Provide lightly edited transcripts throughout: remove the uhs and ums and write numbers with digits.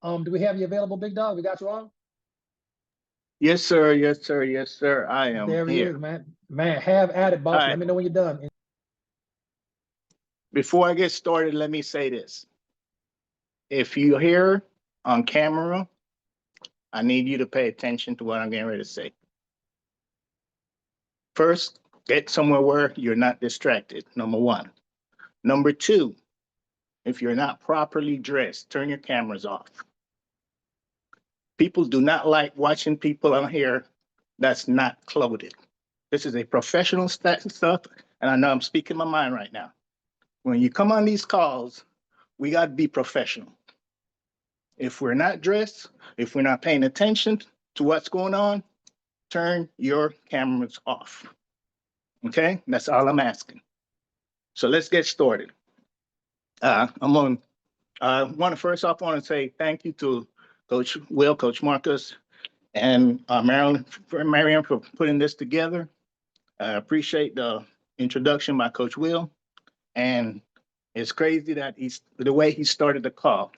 Do we have you available, Big Dog? We got you on? Yes, sir. Yes, sir. Yes, sir. I am There he is, here. man. Man, have at it, All boss. right. Let me know when you're done. Before I get started, let me say this. If you're here on camera, I need you to pay attention to what I'm getting ready to say. First, get somewhere where you're not distracted, number one. Number two, if you're not properly dressed, turn your cameras off. People do not like watching people on here that's not clothed. This is a professional stuff, and I know I'm speaking my mind right now. When you come on these calls, we got to be professional. If we're not dressed, if we're not paying attention to what's going on, turn your cameras off. Okay, that's all I'm asking. So let's get started. I'm on. I want to first off want to say thank you to Coach Will, Coach Marcus, and Marion for putting this together. I appreciate the introduction by Coach Will, and it's crazy that he's the way he started the call.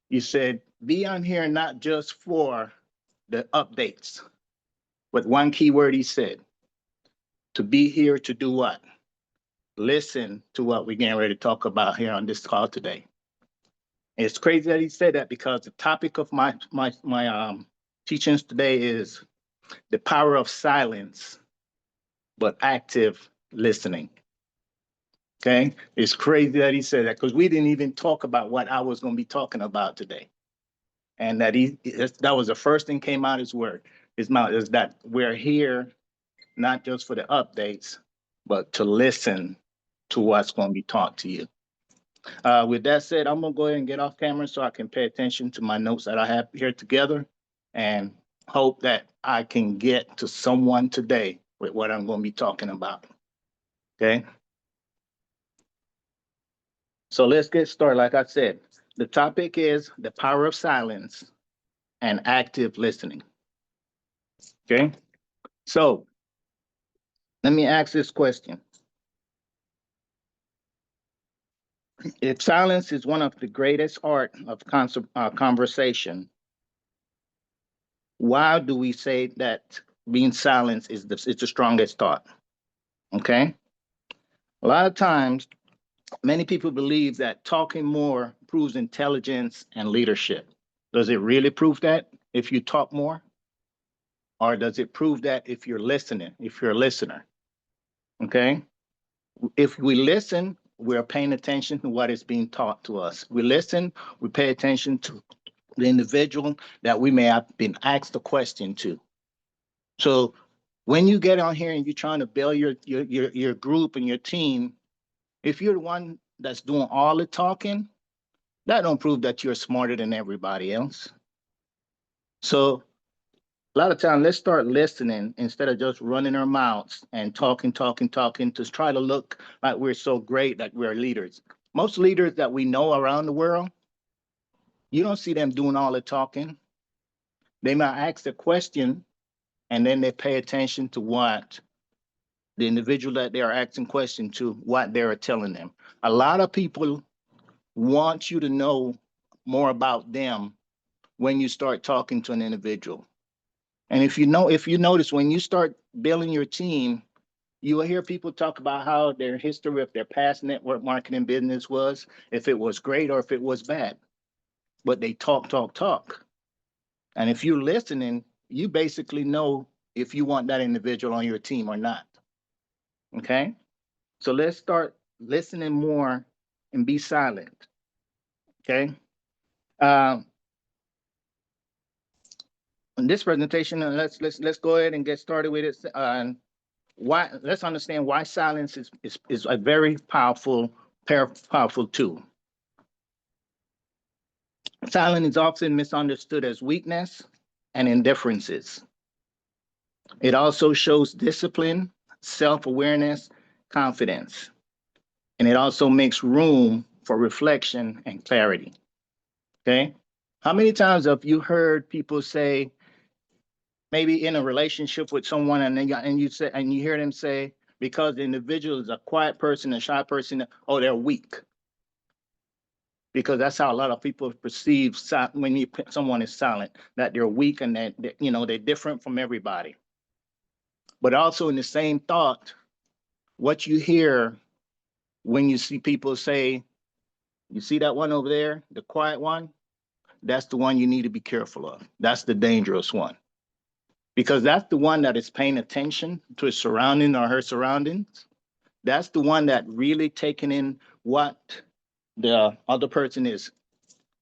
You said be on here not just for the updates, but one key word he said to be here to do what? Listen to what we're getting ready to talk about here on this call today. It's crazy that he said that because the topic of my teachings today is the power of silence, but active listening. Okay, it's crazy that he said that because we didn't even talk about what I was going to be talking about today, and that was the first thing came out his mouth is that we're here not just for the updates, but to listen to what's going to be taught to you. With that said, I'm gonna go ahead and get off camera so I can pay attention to my notes that I have here together and hope that I can get to someone today with what I'm gonna be talking about. Okay. So let's get started. Like I said, the topic is the power of silence and active listening. Okay. So let me ask this question. If silence is one of the greatest art of conversation, why do we say that being silent is the strongest thought? Okay. A lot of times, many people believe that talking more proves intelligence and leadership. Does it really prove that if you talk more? Or does it prove that if you're listening, if you're a listener? Okay. If we listen, we're paying attention to what is being taught to us. We listen, we pay attention to the individual that we may have been asked a question to. So when you get on here and you're trying to build your group and your team, if you're the one that's doing all the talking, that don't prove that you're smarter than everybody else. So a lot of time, let's start listening instead of just running our mouths and talking to try to look like we're so great that we're leaders. Most leaders that we know around the world, you don't see them doing all the talking. They might ask a question and then they pay attention to what the individual that they are asking question to, what they're telling them. A lot of people want you to know more about them when you start talking to an individual. And if you notice, when you start building your team, you will hear people talk about how their history of their past network marketing business was, if it was great or if it was bad. But they talk. And if you're listening, you basically know if you want that individual on your team or not. Okay? So let's start listening more and be silent. Okay? Um, in this presentation, let's go ahead and get started with it. Why? Let's understand why silence is a very powerful tool. Silence is often misunderstood as weakness and indifferences. It also shows discipline, self-awareness, confidence, and it also makes room for reflection and clarity. Okay. How many times have you heard people say, maybe in a relationship with someone, and you hear them say, because the individual is a quiet person, a shy person, oh, they're weak. because that's how a lot of people perceive when someone is silent, that they're weak and that, they're different from everybody. But also in the same thought, what you hear when you see people say, you see that one over there, the quiet one? That's the one you need to be careful of. That's the dangerous one. Because that's the one that is paying attention to his surrounding or her surroundings. That's the one that really taking in what the other person is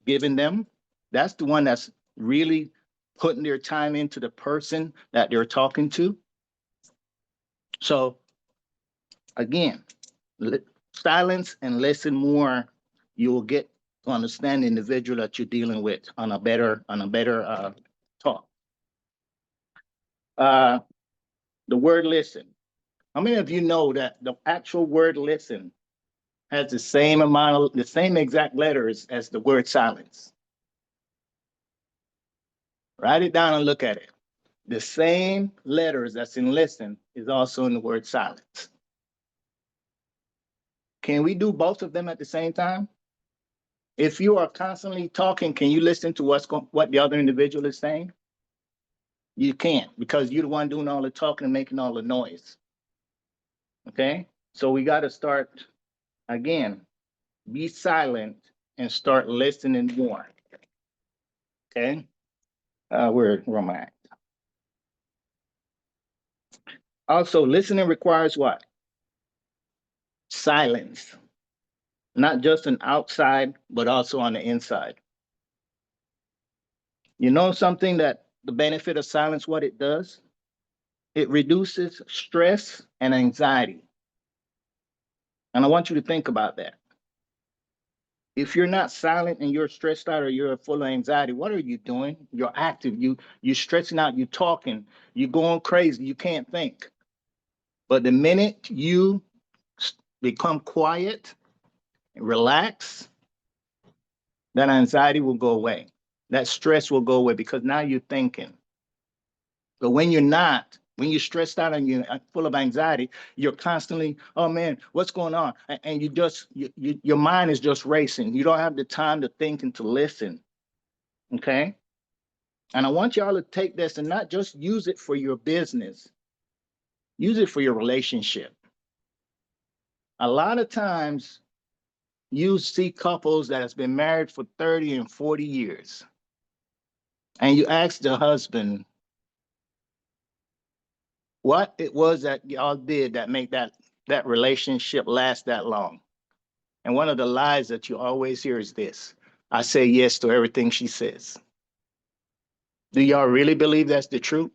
giving them. That's the one that's really putting their time into the person that they're talking to. So again, silence and listen more. You will get to understand the individual that you're dealing with on a better talk. The word listen. How many of you know that the actual word listen has the same exact letters as the word silence? Write it down and look at it. The same letters that's in listen is also in the word silence. Can we do both of them at the same time? If you are constantly talking, can you listen to what the other individual is saying? You can't, because you're the one doing all the talking and making all the noise. Okay? So we got to start, again, be silent and start listening more. Okay? Where am I at? Also, listening requires what? Silence. Not just an outside, but also on the inside. You know something that the benefit of silence, what it does? It reduces stress and anxiety. And I want you to think about that. If you're not silent and you're stressed out or you're full of anxiety, what are you doing? You're active, you're stressing out, you're talking, you're going crazy, you can't think. But the minute you become quiet, relax, that anxiety will go away. That stress will go away because now you're thinking. But when you're not, when you're stressed out and you're full of anxiety, you're constantly, oh man, what's going on? And your mind is just racing. You don't have the time to think and to listen. Okay? And I want y'all to take this and not just use it for your business. Use it for your relationship. A lot of times you see couples that has been married for 30 and 40 years. And you ask the husband what it was that y'all did that made that relationship last that long. And one of the lies that you always hear is this: I say yes to everything she says. Do y'all really believe that's the truth?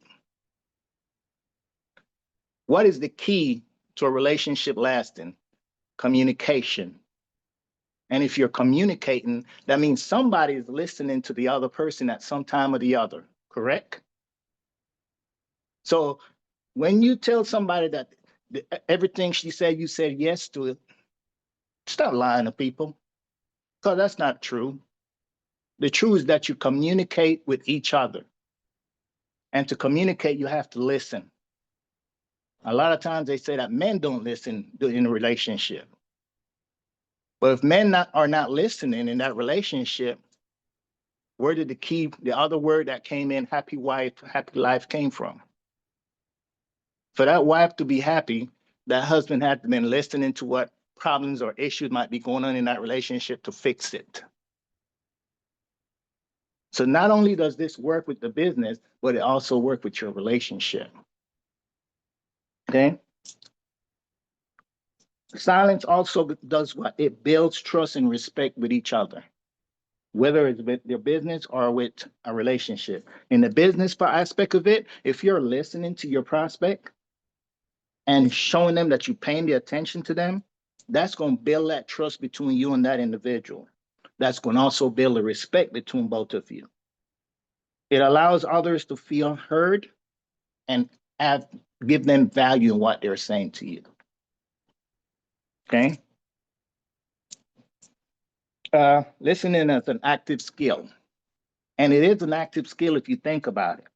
What is the key to a relationship lasting? Communication. And if you're communicating, that means somebody is listening to the other person at some time or the other, correct? So when you tell somebody that everything she said, you said yes to it, stop lying to people, because that's not true. The truth is that you communicate with each other. And to communicate, you have to listen. A lot of times they say that men don't listen in a relationship. But if men are not listening in that relationship, where did the other word that came in, happy wife, happy life, came from? For that wife to be happy, that husband had been listening to what problems or issues might be going on in that relationship to fix it. So not only does this work with the business, but it also works with your relationship. Okay? Silence also does what? It builds trust and respect with each other, whether it's with your business or with a relationship. In the business aspect of it, if you're listening to your prospect and showing them that you're paying the attention to them, that's going to build that trust between you and that individual. That's going to also build a respect between both of you. It allows others to feel heard and give them value in what they're saying to you. Okay? Listening is an active skill. And it is an active skill if you think about it.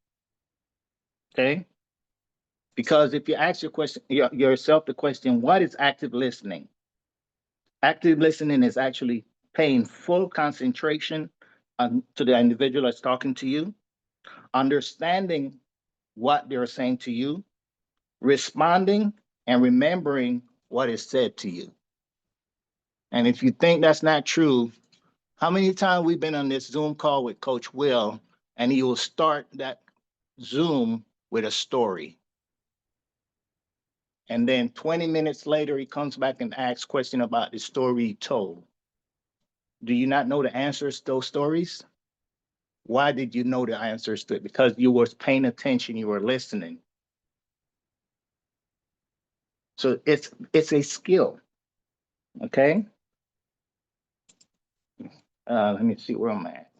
Okay? Because if you ask yourself the question, what is active listening? Active listening is actually paying full concentration to the individual that's talking to you, understanding what they're saying to you, responding and remembering what is said to you. And if you think that's not true, how many times we've been on this Zoom call with Coach Will, and he will start that Zoom with a story. And then 20 minutes later, he comes back and asks question about the story he told. Do you not know the answers to those stories? Why did you know the answers to it? Because you were paying attention, you were listening. So it's a skill, okay? Let me see where I'm at.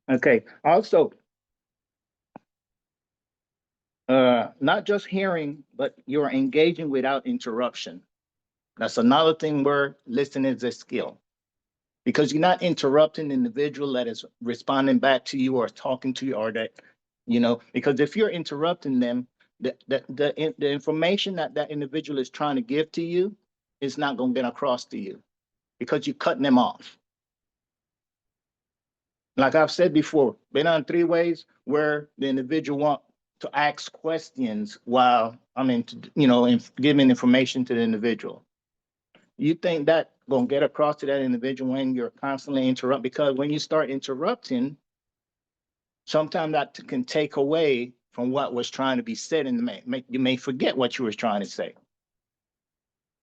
Okay, also, not just hearing, but you're engaging without interruption. That's another thing where listening is a skill. Because you're not interrupting the individual that is responding back to you or talking to you, or that, because if you're interrupting them, the information that individual is trying to give to you is not going to get across to you because you're cutting them off. Like I've said before, been on 3 ways where the individual want to ask questions while giving information to the individual. You think that gonna get across to that individual when you're constantly interrupt? Because when you start interrupting, sometimes that can take away from what was trying to be said, and you may forget what you were trying to say.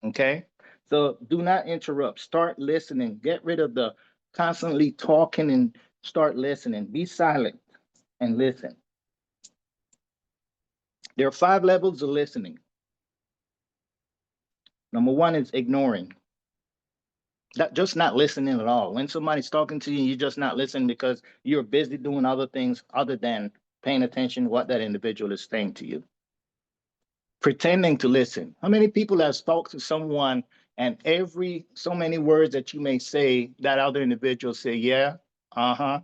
Okay, so do not interrupt. Start listening. Get rid of the constantly talking and start listening. Be silent and listen. There are 5 levels of listening. Number 1 is ignoring. Just not listening at all. When somebody's talking to you, you're just not listening because you're busy doing other things other than paying attention to what that individual is saying to you. Pretending to listen. How many people have spoken to someone and so many words that you may say, that other individual say, yeah, uh-huh,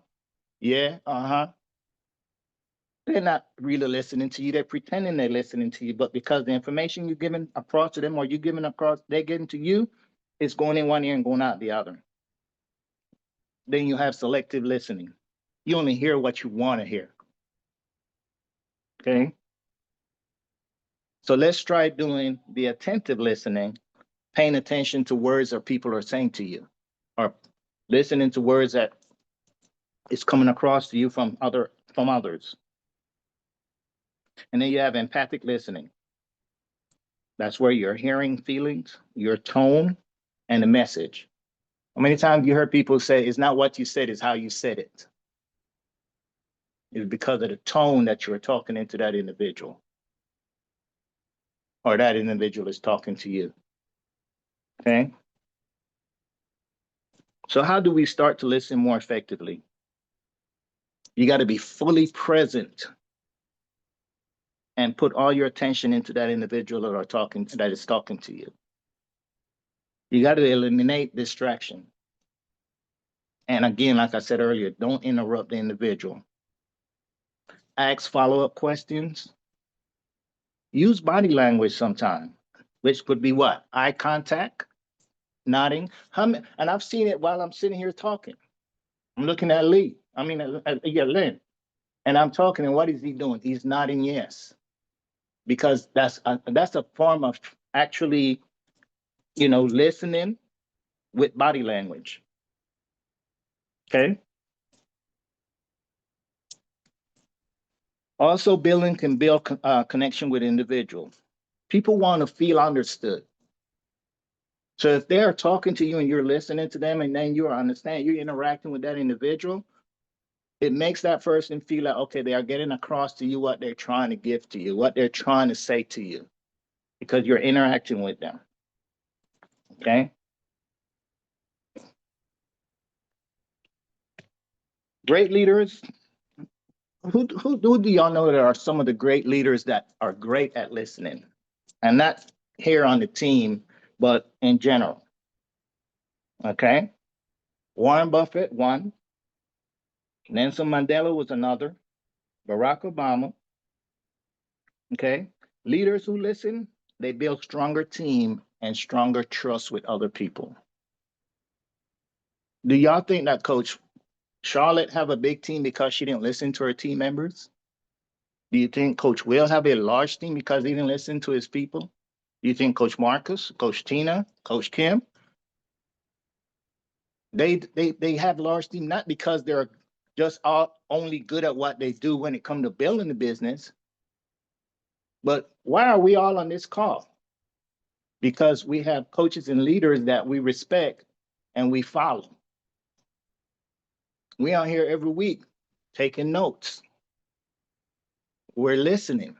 yeah, uh-huh. They're not really listening to you. They're pretending they're listening to you, but because the information you're giving across to them or you're giving across, they're getting to you, it's going in one ear and going out the other. Then you have selective listening. You only hear what you want to hear. Okay. So let's try doing the attentive listening, paying attention to words that people are saying to you, or listening to words that is coming across to you from others. And then you have empathic listening. That's where you're hearing feelings, your tone, and the message. How many times you heard people say, it's not what you said, it's how you said it. It's because of the tone that you're talking into that individual, or that individual is talking to you. Okay. So how do we start to listen more effectively? You got to be fully present and put all your attention into that individual that is talking to you. You got to eliminate distraction. And again, like I said earlier, don't interrupt the individual. Ask follow-up questions. Use body language sometime, which would be what? Eye contact, nodding. And I've seen it while I'm sitting here talking. I'm looking at Lynn. And I'm talking, and what is he doing? He's nodding yes. Because that's a form of actually, listening with body language. Okay. Also, building can build connection with individuals. People want to feel understood. So if they're talking to you and you're listening to them, and then you're interacting with that individual, it makes that person feel like, okay, they are getting across to you what they're trying to give to you, what they're trying to say to you, because you're interacting with them. Okay. Great leaders. Who do y'all know that are some of the great leaders that are great at listening? And not here on the team, but in general. Okay. Warren Buffett, one. Nelson Mandela was another. Barack Obama. Okay. Leaders who listen, they build stronger team and stronger trust with other people. Do y'all think that Coach Charlotte have a big team because she didn't listen to her team members? Do you think Coach Will have a large team because he didn't listen to his people? Do you think Coach Marcus, Coach Tina, Coach Kim, they have large team not because they're just all only good at what they do when it comes to building the business, but why are we all on this call? Because we have coaches and leaders that we respect and we follow. We are here every week taking notes. We're listening.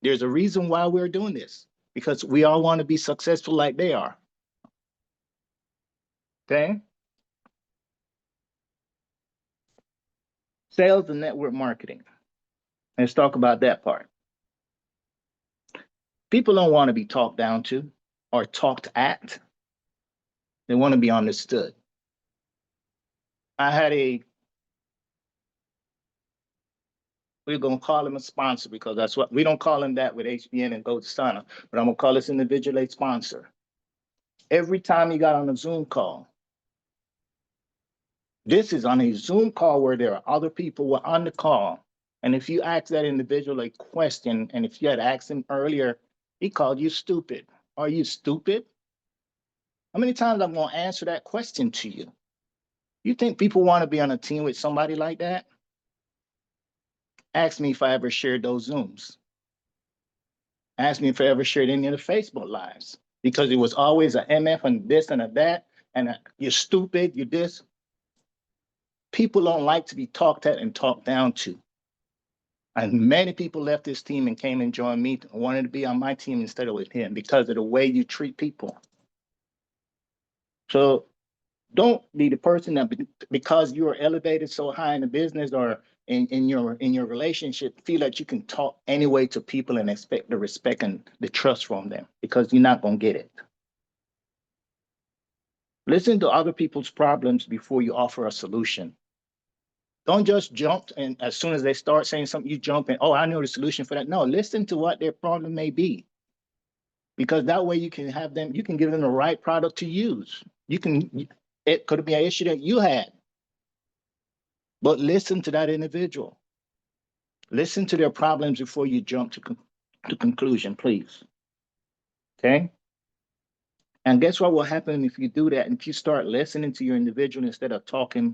There's a reason why we're doing this, because we all want to be successful like they are. Okay? Sales and network marketing. Let's talk about that part. People don't want to be talked down to or talked at. They want to be understood. We're going to call him a sponsor because that's what, we don't call him that with HBN and Gold Sana, but I'm going to call this individual a sponsor. Every time he got on a Zoom call, this is on a Zoom call where there are other people who are on the call. And if you ask that individual a question, and if you had asked him earlier, he called you stupid. Are you stupid? How many times I'm going to answer that question to you? You think people want to be on a team with somebody like that? Ask me if I ever shared those Zooms. Ask me if I ever shared any of the Facebook lives, because it was always a MF and this and a that, and you're stupid, you're this. People don't like to be talked at and talked down to. And many people left this team and came and joined me, wanted to be on my team instead of with him because of the way you treat people. So don't be the person that because you are elevated so high in the business or in your relationship, feel that you can talk anyway to people and expect the respect and the trust from them, because you're not going to get it. Listen to other people's problems before you offer a solution. Don't just jump, and as soon as they start saying something, you jump in, oh, I know the solution for that. No, listen to what their problem may be, because that way you can have them, you can give them the right product to use. It could be an issue that you had, but listen to that individual. Listen to their problems before you jump to conclusion, please. Okay? And guess what will happen if you do that? And if you start listening to your individual instead of talking,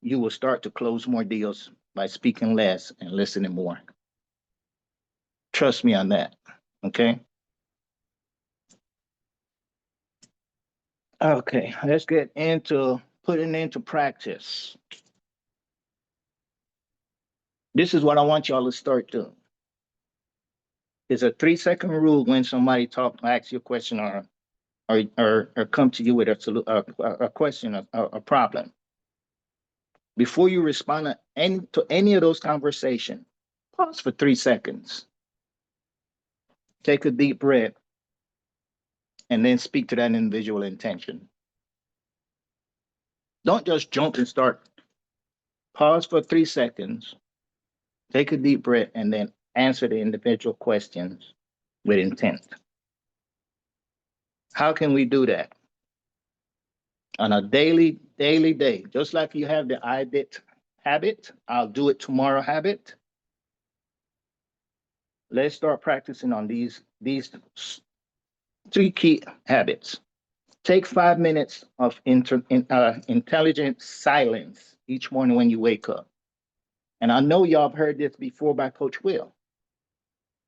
you will start to close more deals by speaking less and listening more. Trust me on that. Okay? Okay, let's get into putting into practice. This is what I want y'all to start doing. It's a 3-second rule when somebody asks you a question or come to you with a question, a problem. Before you respond to any of those conversations, pause for 3 seconds. Take a deep breath and then speak to that individual intention. Don't just jump and start. Pause for 3 seconds, take a deep breath, and then answer the individual questions with intent. How can we do that? On a daily day, just like you have the I did habit, I'll do it tomorrow habit. Let's start practicing on these 3 key habits. Take 5 minutes of intelligent silence each morning when you wake up. And I know y'all have heard this before by Coach Will.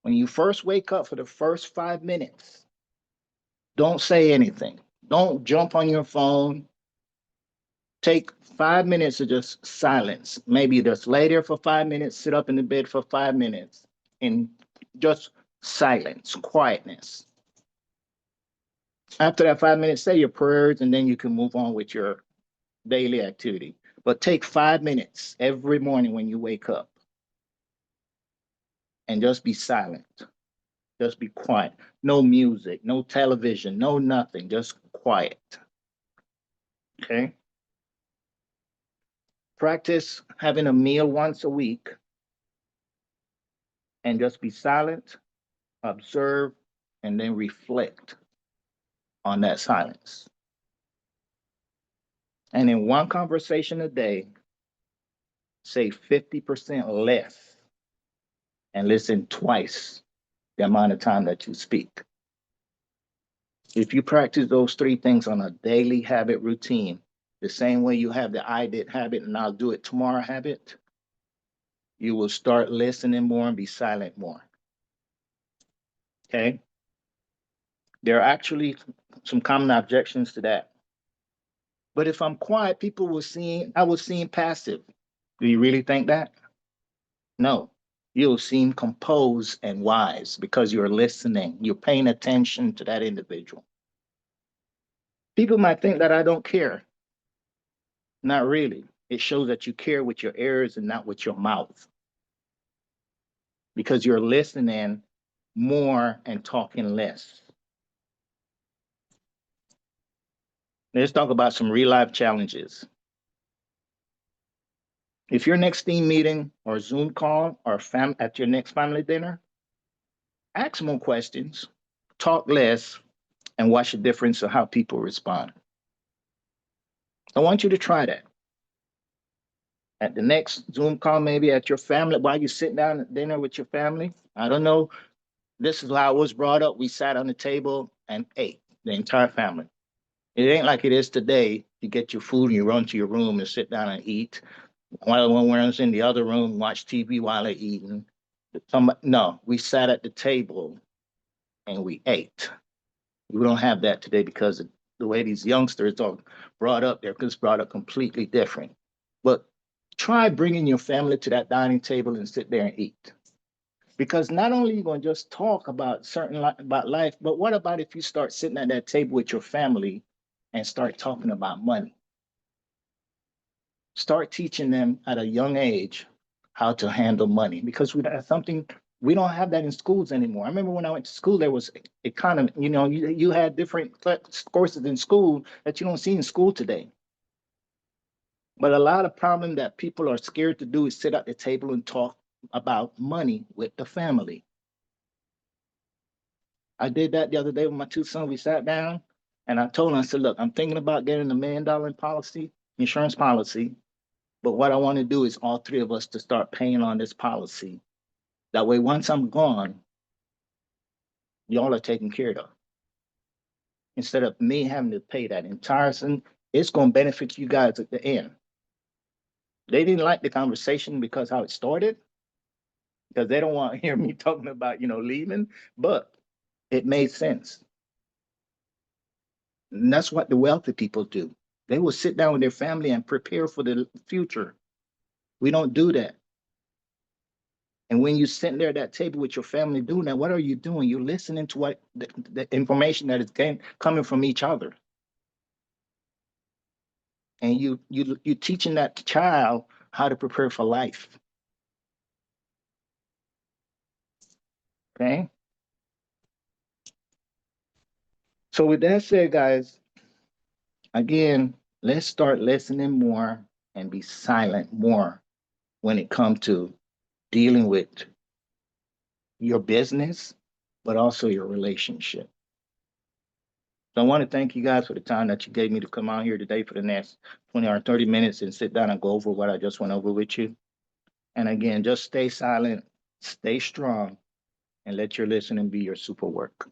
When you first wake up, for the first 5 minutes, don't say anything. Don't jump on your phone. Take 5 minutes of just silence. Maybe just lay there for 5 minutes, sit up in the bed for 5 minutes, and just silence, quietness. After that 5 minutes, say your prayers, and then you can move on with your daily activity. But take 5 minutes every morning when you wake up and just be silent. Just be quiet. No music, no television, no nothing, just quiet. Okay? Practice having a meal once a week and just be silent, observe, and then reflect on that silence. And in one conversation a day, say 50% less and listen twice the amount of time that you speak. If you practice those three things on a daily habit routine, the same way you have the I did habit and I'll do it tomorrow habit, you will start listening more and be silent more. Okay? There are actually some common objections to that. But if I'm quiet, I will seem passive. Do you really think that? No. You'll seem composed and wise because you're listening, you're paying attention to that individual. People might think that I don't care. Not really. It shows that you care with your ears and not with your mouth because you're listening more and talking less. Let's talk about some real life challenges. If your next team meeting or Zoom call or at your next family dinner, ask more questions, talk less, and watch the difference of how people respond. I want you to try that. At the next Zoom call, maybe at your family, while you sit down at dinner with your family. I don't know. This is how I was brought up. We sat on the table and ate, the entire family. It ain't like it is today. You get your food and you run to your room and sit down and eat. While one was in the other room, watch TV while they're eating. No, we sat at the table and we ate. We don't have that today because of the way these youngsters are brought up. They're just brought up completely different. But try bringing your family to that dining table and sit there and eat. Because not only are you going to just talk about about life, but what about if you start sitting at that table with your family and start talking about money? Start teaching them at a young age how to handle money because that's something we don't have that in schools anymore. I remember when I went to school, there was economy. You had different courses in school that you don't see in school today. But a lot of problem that people are scared to do is sit at the table and talk about money with the family. I did that the other day with my two sons. We sat down and I told them, I said, look, I'm thinking about getting $1 million insurance policy. But what I want to do is all three of us to start paying on this policy. That way, once I'm gone, y'all are taken care of. Instead of me having to pay that entire thing, it's going to benefit you guys at the end. They didn't like the conversation because how it started, because they don't want to hear me talking about, leaving, but it made sense. And that's what the wealthy people do. They will sit down with their family and prepare for the future. We don't do that. And when you sit there at that table with your family doing that, what are you doing? You're listening to what the information that is coming from each other. And you're teaching that child how to prepare for life. Okay. So with that said, guys, again, let's start listening more and be silent more when it comes to dealing with your business, but also your relationship. So I want to thank you guys for the time that you gave me to come out here today for the next 20 or 30 minutes and sit down and go over what I just went over with you. And again, just stay silent, stay strong, and let your listening be your super work.